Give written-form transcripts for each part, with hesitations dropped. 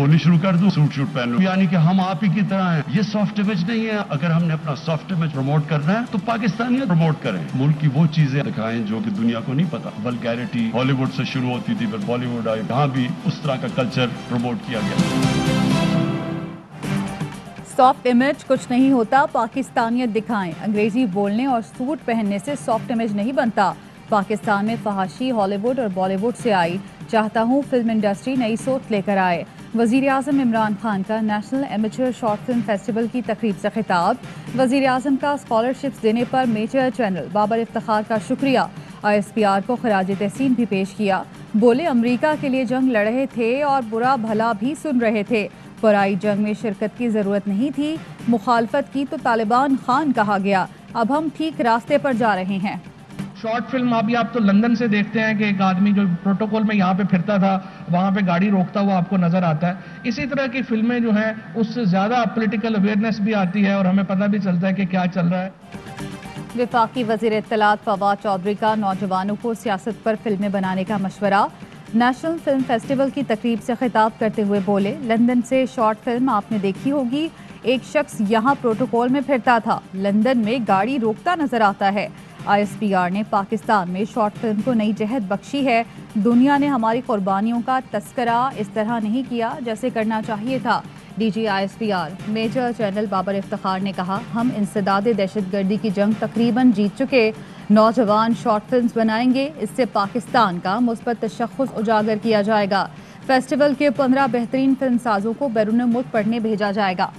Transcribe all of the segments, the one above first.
बोलनी शुरू कर दूं, सूट शूट पहन लूं, यानी कि हम आप ही की तरह हैं। ये सॉफ्ट इमेज नहीं है। अगर हमने अपना सॉफ्ट इमेज प्रमोट करना है तो पाकिस्तानियत प्रमोट करें, मुल्क की वो चीजें दिखाएं जो कि दुनिया को नहीं पता। वल्गैरिटी हॉलीवुड से शुरू होती थी, फिर बॉलीवुड आई, यहाँ भी उस तरह का कल्चर प्रमोट किया गया। सॉफ्ट इमेज कुछ नहीं होता, पाकिस्तानियत दिखाएं। अंग्रेजी बोलने और सूट पहनने से सॉफ्ट इमेज नहीं बनता। पाकिस्तान में फहाशी हॉलीवुड और बॉलीवुड से आई, चाहता हूँ फिल्म इंडस्ट्री नई सोच लेकर आए। वजीर आजम इमरान खान का national amateur short film festival की तकरीब से खिताब। वजीर आजम का स्कॉलरशिप्स देने पर मेजर जनरल बाबर इफ्तिखार का शुक्रिया। ISPR को खराज तहसीन भी पेश किया। बोले अमरीका के लिए जंग लड़ रहे थे और बुरा भला भी सुन रहे थे। बुराई जंग में शिरकत की जरूरत नहीं थी, मुखालफत की तो तालिबान खान कहा गया। अब हम ठीक रास्ते पर जा रहे हैं। शॉर्ट फिल्म अभी आप तो लंदन से देखते हैं कि एक आदमी जो प्रोटोकॉल में यहाँ पे फिरता था, वहाँ पे गाड़ी रोकता हुआ आपको नजर आता है। इसी तरह की फिल्में जो हैं उससे ज्यादा पॉलिटिकल अवेयरनेस भी आती है और हमें पता भी चलता है कि क्या चल रहा है। वफाकी वजीर इत्तलात फवाद चौधरी का नौजवानों को सियासत पर फिल्में बनाने का मशवरा। नेशनल फिल्म फेस्टिवल की तकरीब से खिताब करते हुए बोले, लंदन से शॉर्ट फिल्म आपने देखी होगी। एक शख्स यहाँ प्रोटोकॉल में फिरता था, लंदन में गाड़ी रोकता नजर आता है। ISPR ने पाकिस्तान में शॉर्ट फिल्म को नई जहत बख्शी है। दुनिया ने हमारी कुर्बानियों का तस्करा इस तरह नहीं किया जैसे करना चाहिए था। DG ISPR major general Babar Iftikhar ने कहा, हम इंसदादे दहशतगर्दी की जंग तकरीबन जीत चुके। नौजवान शॉर्ट फिल्म्स बनाएंगे, इससे पाकिस्तान का मुस्बत तशख्खुस उजागर किया जाएगा। फेस्टिवल के 15 बेहतरीन फिल्म साजों को बैरून मुल्क पढ़ने भेजा जाएगा।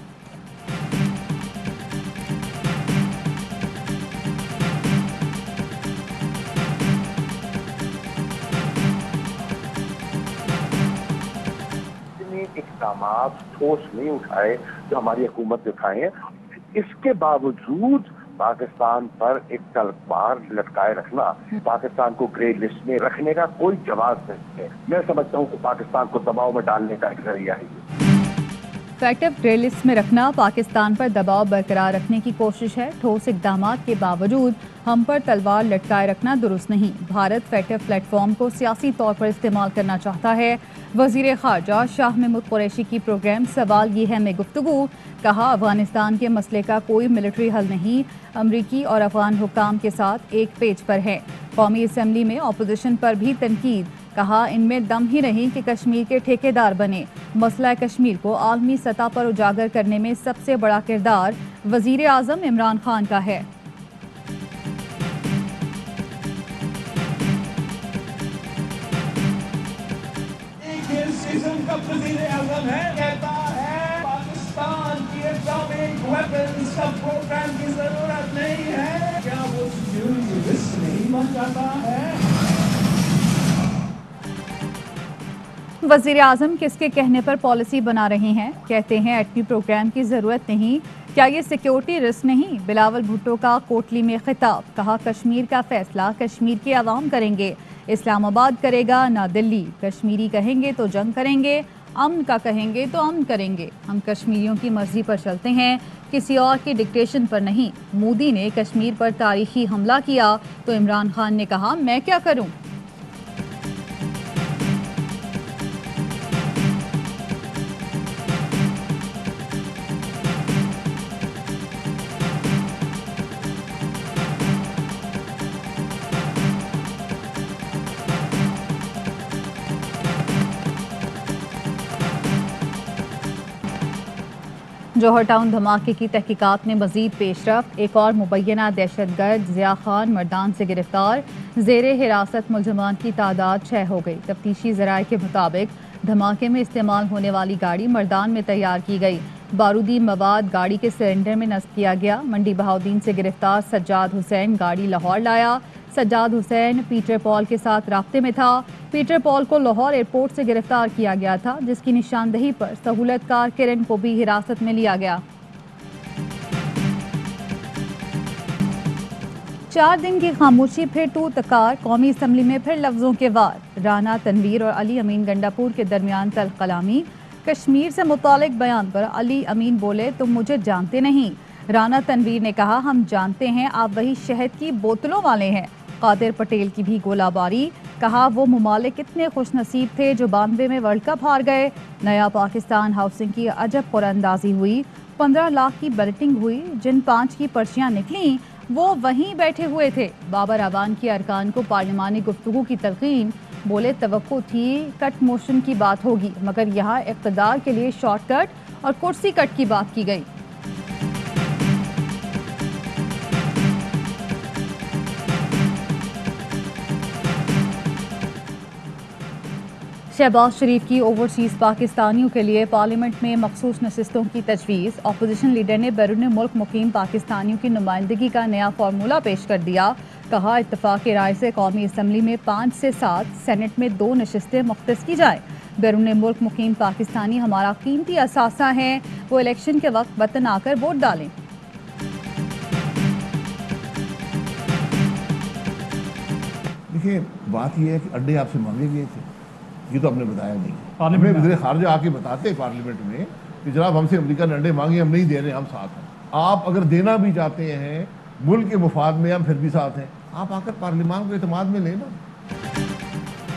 इकदाम ठोस नहीं उठाए जो हमारी हुकूमत उठाए। इसके बावजूद पाकिस्तान पर एक तलवार लटकाए रखना, पाकिस्तान को ग्रे लिस्ट में रखने का कोई जवाब नहीं है। मैं समझता हूँ कि पाकिस्तान को दबाव में डालने का एक जरिया है। फैक्टिव ग्रे लिस्ट में रखना पाकिस्तान पर दबाव बरकरार रखने की कोशिश है। ठोस इकदाम के बावजूद हम पर तलवार लटकाए रखना दुरुस्त नहीं। भारत फैक्टिव प्लेटफॉर्म को सियासी तौर पर इस्तेमाल करना चाहता है। वजीर खारजा शाह महमूद कुरैशी की प्रोग्राम सवाल ये है में गुफ्तगू। कहा, अफगानिस्तान के मसले का कोई मिलिट्री हल नहीं, अमरीकी और अफगान हुक्काम के साथ एक पेज पर है। कौमी असम्बली में अपोजिशन पर भी तनकीद। कहा, इनमें दम ही नहीं कि कश्मीर के ठेकेदार बने। मसला कश्मीर को आलमी सतह पर उजागर करने में सबसे बड़ा किरदार वजीर आजम इमरान खान का है। पाकिस्तान की एटॉमिक वेपन्स का प्रोग्राम की जरूरत नहीं है। क्या वो सिक्योरिटी रिस्क नहीं बन जाता है? वजीर आजम किसके कहने पर पॉलिसी बना रहे हैं? कहते हैं एटमी प्रोग्राम की जरूरत नहीं। क्या ये सिक्योरिटी रिस्क नहीं? बिलावल भुट्टो का कोटली में खिताब। कहा, कश्मीर का फैसला कश्मीर के अवाम करेंगे, इस्लामाबाद करेगा ना दिल्ली। कश्मीरी कहेंगे तो जंग करेंगे, अमन का कहेंगे तो अमन करेंगे। हम कश्मीरियों की मर्जी पर चलते हैं, किसी और के डिक्टेशन पर नहीं। मोदी ने कश्मीर पर तारीखी हमला किया तो इमरान खान ने कहा, मैं क्या करूं? जौहर टाउन धमाके की तहकीकात में मजीद पेशरफ। एक और मुबैना दहशतगर्द ज़िया खान मर्दान से गिरफ्तार। ज़ेरे हिरासत मुलजमान की तादाद 6 हो गई। तफ्तीशी ज़राए के मुताबिक धमाके में इस्तेमाल होने वाली गाड़ी मर्दान में तैयार की गई। बारूदी मवाद गाड़ी के सिलेंडर में नस्ब किया गया। मंडी बहाउद्दीन से गिरफ्तार सज्जाद हुसैन गाड़ी लाहौर लाया। सज्जाद हुसैन पीटर पॉल के साथ राब्ते में था। पीटर पॉल को लाहौर एयरपोर्ट से गिरफ्तार किया गया था, जिसकी निशानदही पर सहूलतकार किरण को भी हिरासत में लिया गया। 4 दिन की खामोशी फिर तू तकार। कौमी असम्बली में फिर लफ्जों के वार। राना तनवीर और अली अमीन गंडापुर के दरमियान तल्ख कलामी। कश्मीर से मुतालिक बयान पर अली अमीन बोले, तुम मुझे जानते नहीं। राना तनवीर ने कहा, हम जानते हैं, आप वही शहद की बोतलों वाले हैं। कादिर पटेल की भी गोलाबारी। कहा वो ममालिक कितने खुशनसीब थे जो 92 में वर्ल्ड कप हार गए। नया पाकिस्तान हाउसिंग की अजब कुरानंदाजी हुई। 15 लाख की बैलेटिंग हुई, जिन 5 की पर्चियां निकली वो वहीं बैठे हुए थे। बाबर अवान की अरकान को पार्लिमानी गुफ्तगू की तलकीन, बोले तवक्को थी कट मोशन की बात होगी, मगर यहाँ इक़्तिदार के लिए शॉर्टकट और कुर्सी कट की बात की गई। शहबाज शरीफ की ओवरसीज़ पाकिस्तानियों के लिए पार्लियामेंट में मखसूस नशिस्तों की तजवीज़। अपोजिशन लीडर ने बैरून मुल्क मुकीम पाकिस्तानियों की नुमाइंदगी का नया फार्मूला पेश कर दिया। कहा इत्तफाक राय से कौमी असम्बली में 5 से 7, सेनेट में 2 नशिस्तें मुख्तस की जाए। बैरून मुल्क मुकीम पाकिस्तानी हमारा कीमती असासा है, वो इलेक्शन के वक्त वतन आकर वोट डालें। देखिए, बात यह है कि अड्डे आपसे मांगे गए थे, ये तो आपने बताया नहीं। पार्लियामेंट में वज़ीर ख़ारजा आके बताते हैं पार्लियामेंट में कि जनाब हमसे अमेरिका ने अंडे मांगे, हम नहीं दे रहे, हम साथ हैं। आप अगर देना भी चाहते हैं मुल्क के मुफाद में, हम फिर भी साथ हैं। आप आकर पार्लियामान को एतमाद में लेना।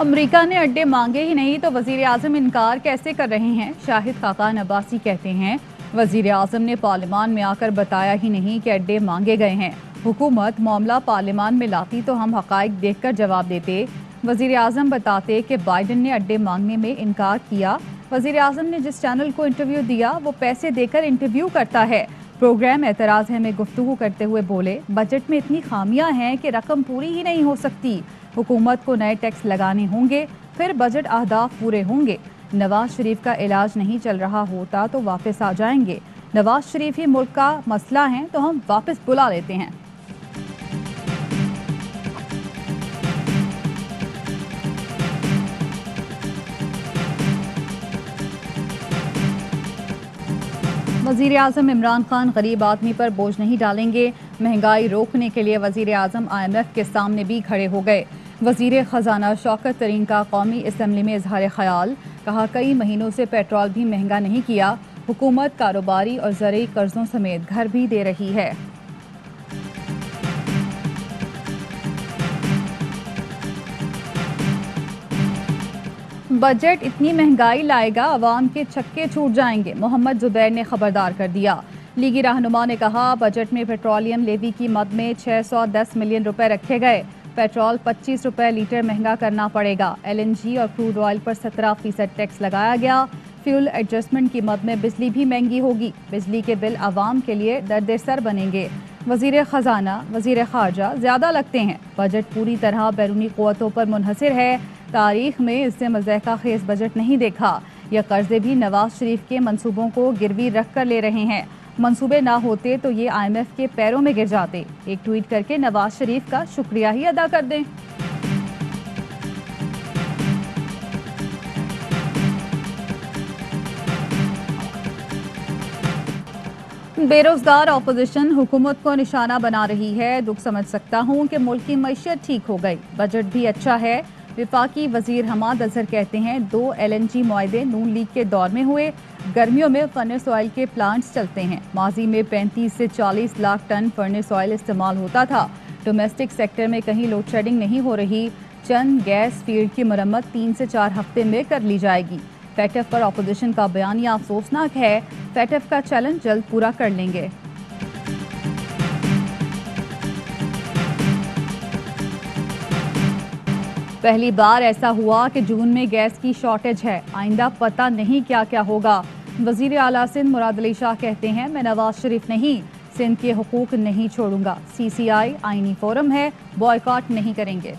अमेरिका ने अड्डे मांगे ही नहीं तो वज़ीर आज़म इनकार कैसे कर रहे हैं। शाहिद खाकान अब्बासी कहते हैं वज़ीर आज़म ने पार्लियामान में आकर बताया ही नहीं कि अड्डे मांगे गए हैं। हुकूमत मामला पार्लियामान में लाती तो हम हक़ाइक़ देखकर जवाब देते। वज़ीर आज़म बताते कि बाइडन ने अड्डे मांगने में इनकार किया। वज़ीर आज़म ने जिस चैनल को इंटरव्यू दिया वो पैसे देकर इंटरव्यू करता है। प्रोग्राम एतराज़ है में गुफ्तगू करते हुए बोले बजट में इतनी खामियां हैं कि रकम पूरी ही नहीं हो सकती। हुकूमत को नए टैक्स लगाने होंगे, फिर बजट अहदाफ पूरे होंगे। नवाज शरीफ का इलाज नहीं चल रहा होता तो वापस आ जाएंगे। नवाज शरीफ ही मुल्क का मसला है तो हम वापस बुला लेते हैं। वज़ीर आज़म इमरान खान गरीब आदमी पर बोझ नहीं डालेंगे। महंगाई रोकने के लिए वज़ीर आज़म IMF के सामने भी खड़े हो गए। वज़ीर ख़जाना शौकत तरीन का कौमी असम्बली में इजहार ख्याल। कहा कई महीनों से पेट्रोल भी महंगा नहीं किया। हुकूमत कारोबारी और ज़रूरी कर्जों समेत घर भी दे रही है। बजट इतनी महंगाई लाएगा अवाम के छक्के छूट जाएंगे, मोहम्मद जुबैर ने खबरदार कर दिया। लीगी रहनुमा ने कहा बजट में पेट्रोलियम लेवी की मद में 610 मिलियन रुपए रखे गए। पेट्रोल 25 रुपए लीटर महंगा करना पड़ेगा। LNG और क्रूड ऑयल पर 17% टैक्स लगाया गया। फ्यूल एडजस्टमेंट की मद में बिजली भी महंगी होगी। बिजली के बिल आवाम के लिए दर्द सर बनेंगे। वज़ीर ख़जाना वज़ीर ख़ारजा ज़्यादा लगते हैं। बजट पूरी तरह बैरूनी क़ुव्वतों पर मुनहसर है। तारीख में इससे मज़ाक़ा खेज़ बजट नहीं देखा। यह कर्जे भी नवाज शरीफ के मंसूबों को गिरवी रख कर ले रहे हैं। मंसूबे ना होते तो ये IMF के पैरों में गिर जाते। एक ट्वीट करके नवाज शरीफ का शुक्रिया ही अदा कर दें। बेरोजगार अपोजिशन हुकूमत को निशाना बना रही है। दुख समझ सकता हूँ कि मुल्क की मईशत ठीक हो गई, बजट भी अच्छा है। विफाकी वजीर हमाद अजहर कहते हैं 2 LNG मुआहदे नून लीग के दौर में हुए। गर्मियों में फर्नेस ऑयल के प्लांट्स चलते हैं। माजी में 35 से 40 लाख टन फर्नेस ऑयल इस्तेमाल होता था। डोमेस्टिक सेक्टर में कहीं लोड शेडिंग नहीं हो रही। चंद गैस फील्ड की मरम्मत 3 से 4 हफ्ते में कर ली जाएगी। फैटफ पर अपोजिशन का बयानिया अफसोसनाक है। फैटफ का चैलेंज जल्द पूरा कर लेंगे। पहली बार ऐसा हुआ कि जून में गैस की शॉर्टेज है। आइंदा पता नहीं क्या क्या होगा। वजीर आला सिंध मुराद अली शाह कहते हैं मैं नवाज शरीफ नहीं, सिंध के हुकूक नहीं छोड़ूंगा। CCI आईनी फोरम है, बॉयकॉट नहीं करेंगे।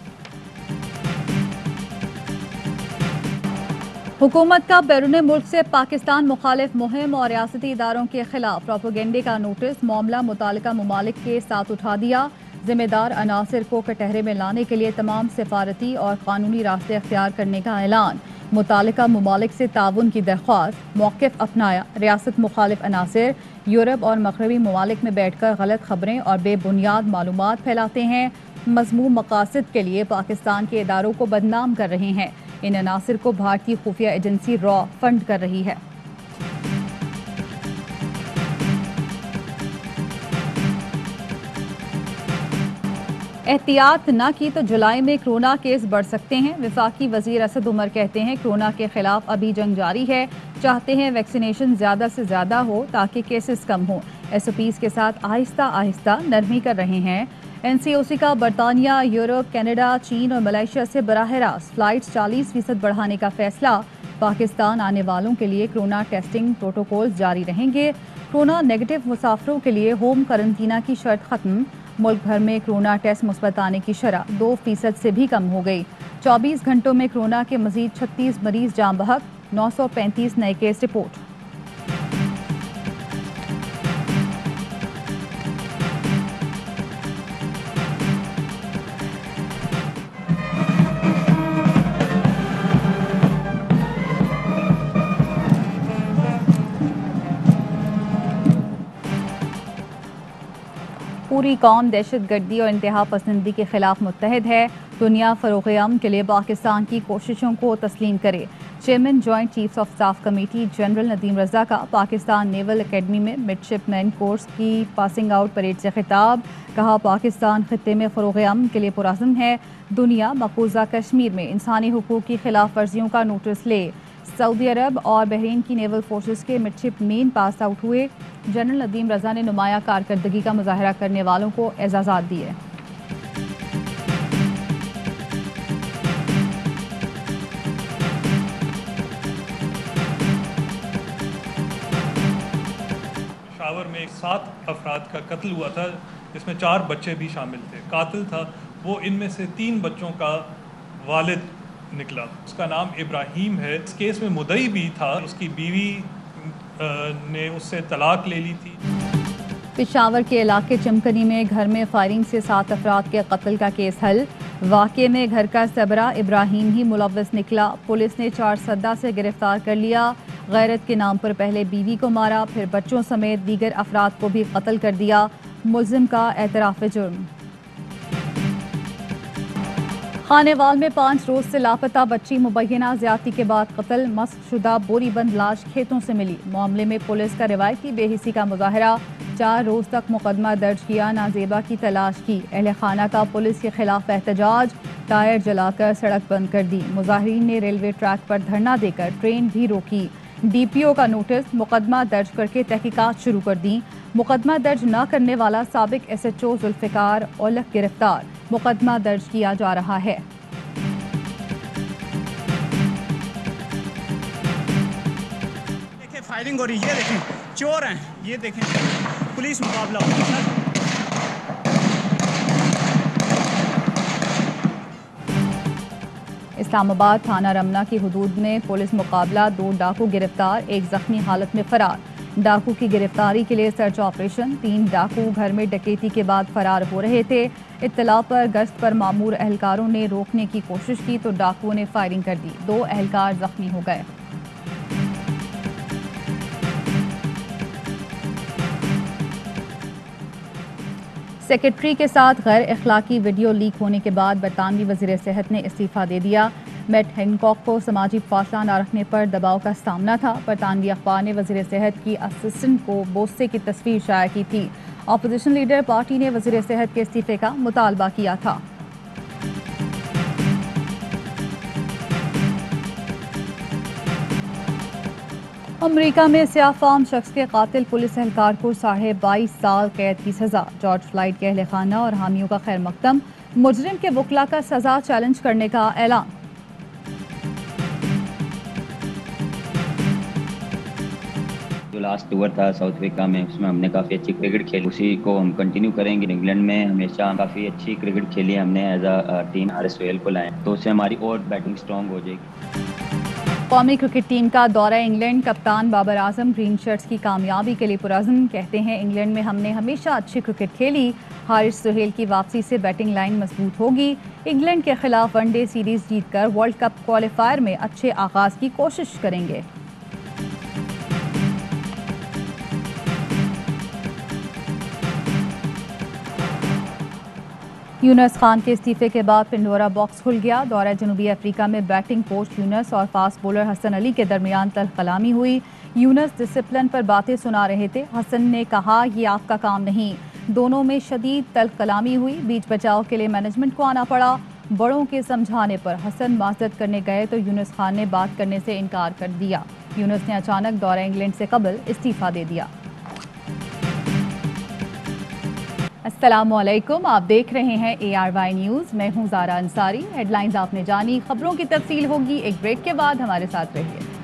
हुकूमत का बैरून मुल्क से पाकिस्तान मुखालिफ मुहिम और रियासती इदारों के खिलाफ प्रोपेगेंडे का नोटिस। मामला मुतालिका ममालिक के साथ उठा दिया। जिम्मेदार अनासिर को कटहरे में लाने के लिए तमाम सिफारती और कानूनी रास्ते अख्तियार करने का ऐलान। मुतालिका ममालिक से ताउन की दरख्वास्त। मौक़िफ़ अपनाया। रियासत मुखालिफ अनासिर यूरोप और मगरबी ममालिक में बैठकर गलत खबरें और बेबुनियाद मालूमात फैलाते हैं। मज़मूम मकासद के लिए पाकिस्तान के इदारों को बदनाम कर रहे हैं। इन अनासिर को भारतीय खुफिया एजेंसी रॉ फंड कर रही है। एहतियात न की तो जुलाई में कोरोना केस बढ़ सकते हैं। वफाकी वजीर असद उमर कहते हैं कोरोना के खिलाफ अभी जंग जारी है, चाहते हैं वैक्सीनेशन ज़्यादा से ज़्यादा हो ताकि केसेस कम हो। SOPs के साथ आहिस्ता आहिस्ता नरमी कर रहे हैं। NCOC का बरतानिया, यूरोप, कनाडा, चीन और मलेशिया से बराह रास्त फ्लाइट्स 40% बढ़ाने का फैसला। पाकिस्तान आने वालों के लिए कोरोना टेस्टिंग प्रोटोकॉल जारी रहेंगे। कोरोना नेगेटिव मुसाफिरों के लिए होम क्वारंटीना की शर्त खत्म। मुल्क भर में कोरोना टेस्ट मुस्बत आने की शरह 2% से भी कम हो गई। 24 घंटों में कोरोना के मजीद 36 मरीज जान बहक, 935 नए केस रिपोर्ट। पूरी कौम दहशतगर्दी और इंतहा पसंदी के खिलाफ मुत्तहिद है। दुनिया फरोग़ अमन के लिए पाकिस्तान की कोशिशों को तस्लीम करे। Chairman joint chiefs of staff committee general Nadeem Raza का पाकिस्तान नेवल एकेडमी में मिडशिपमैन कोर्स की पासिंग आउट परेड से खिताब। कहा पाकिस्तान खित्ते में फरोग़ अमन के लिए पुरअज़्म है। दुनिया मक़बूज़ा कश्मीर में इंसानी हुकूक़ की खिलाफ वर्जियों का नोटिस ले। सऊदी अरब और बहरीन की नेवल फोर्सेस के मिडशिपमैन पास आउट हुए। जनरल नदीम रज़ा ने नुमाया कारकर्दगी का मुजाहरा करने वालों को एजाज़ात दिए। पेशावर में 7 अफराद का कत्ल हुआ था, जिसमें 4 बच्चे भी शामिल थे। कातिल था वो इनमें से 3 बच्चों का वालिद निकला। उसका नाम इब्राहिम है। इस केस में मुद्दई भी था, उसकी बीवी ने उससे तलाक ले ली थी। पेशावर के इलाके चमकनी में घर में फायरिंग से 7 अफराद के कत्ल का केस हल। वाक़े में घर का सरबरा इब्राहिम ही मुलव्वस निकला। पुलिस ने 4 सद्दा से गिरफ्तार कर लिया। गैरत के नाम पर पहले बीवी को मारा, फिर बच्चों समेत दीगर अफराद को भी कत्ल कर दिया। मुल्ज़िम का एतराफ़ जुर्म। खानेवाल में 5 रोज से लापता बच्ची मुबैना ज्यादती के बाद कत्ल। मस्कशुदा बोरीबंद लाश खेतों से मिली। मामले में पुलिस का रिवायती बेहिसी का मुजाहरा। 4 रोज तक मुकदमा दर्ज किया, नाजेबा की तलाश की। अहले खाना का पुलिस के खिलाफ एहतजाज, टायर जलाकर सड़क बंद कर दी। मुजाहिरीन ने रेलवे ट्रैक पर धरना देकर ट्रेन भी रोकी। DPO का नोटिस, मुकदमा दर्ज करके तहकीकात शुरू कर दी। मुकदमा दर्ज न करने वाला साबिक SHO जुल्फ़िकार औलख गिरफ्तार। मुकदमा दर्ज किया जा रहा है। देखें फायरिंग हो रही है, ये देखें चोर हैं, ये देखें पुलिस मुकाबला हो रहा है। इस्लामाबाद थाना रमना की हुदूद में पुलिस मुकाबला। 2 डाकू गिरफ्तार, 1 जख्मी हालत में फरार। डाकू की गिरफ्तारी के लिए सर्च ऑपरेशन। 3 डाकू घर में डकैती के बाद फरार हो रहे थे। इत्तला पर गश्त पर मामूर एहलकारों ने रोकने की कोशिश की तो डाकुओं ने फायरिंग कर दी। 2 एहलकार जख्मी हो गए। सेक्रेटरी के साथ गैर अखलाकी वीडियो लीक होने के बाद बरतानवी वज़ीर सेहत ने इस्तीफ़ा दे दिया। मैट हैनकॉक को समाजी फासला न रखने पर दबाव का सामना था। बरतानवी अखबार ने वज़ीर सेहत की असिस्टेंट को बोसे की तस्वीर शाया की थी। अपोजिशन लीडर पार्टी ने वज़ीर सेहत के इस्तीफ़े का मुतालबा किया था। अमेरिका में सियाफाम शख्स के कातिल पुलिस एहलकार को 22.5 साल कैद की सजा। जॉर्ज फ्लाइड के अहले खाना और हामियों का खैर मकदम। मुजरिम के वकला का सजा चैलेंज करने का ऐलान। जो लास्ट टूर था साउथ अफ्रीका में, उसमें हमने काफ़ी अच्छी क्रिकेट खेली, उसी को हम कंटिन्यू करेंगे। इंग्लैंड में हमेशा काफ़ी अच्छी क्रिकेट खेली हमने as a team. Haris Sohail को लाए तो उससे हमारी और बैटिंग स्ट्रॉन्ग हो जाएगी। कौमी क्रिकेट टीम का दौरा इंग्लैंड। कप्तान बाबर आजम ग्रीन शर्ट्स की कामयाबी के लिए पुरअज़्म। कहते हैं इंग्लैंड में हमने हमेशा अच्छी क्रिकेट खेली। हारिस सोहेल की वापसी से बैटिंग लाइन मजबूत होगी। इंग्लैंड के खिलाफ वनडे सीरीज जीतकर वर्ल्ड कप क्वालिफायर में अच्छे आगाज की कोशिश करेंगे। यूनस खान के इस्तीफे के बाद पिंडोरा बॉक्स खुल गया। दौरा जनूबी अफ्रीका में बैटिंग कोच यूनस और फास्ट बॉलर हसन अली के दरमियान तल्ख कलामी हुई। यूनस डिसिप्लिन पर बातें सुना रहे थे। हसन ने कहा ये आपका काम नहीं। दोनों में शदीद तल्ख कलामी हुई। बीच बचाव के लिए मैनेजमेंट को आना पड़ा। बड़ों के समझाने पर हसन माजरत करने गए तो यूनुस खान ने बात करने से इनकार कर दिया। यूनुस ने अचानक दौरा इंग्लैंड से कबल इस्तीफा दे दिया। अस्सलामुअलैकुम, आप देख रहे हैं ARY न्यूज़। मैं हूं ज़ारा अंसारी। हेडलाइंस आपने जानी, खबरों की तफसील होगी एक ब्रेक के बाद। हमारे साथ रहिए।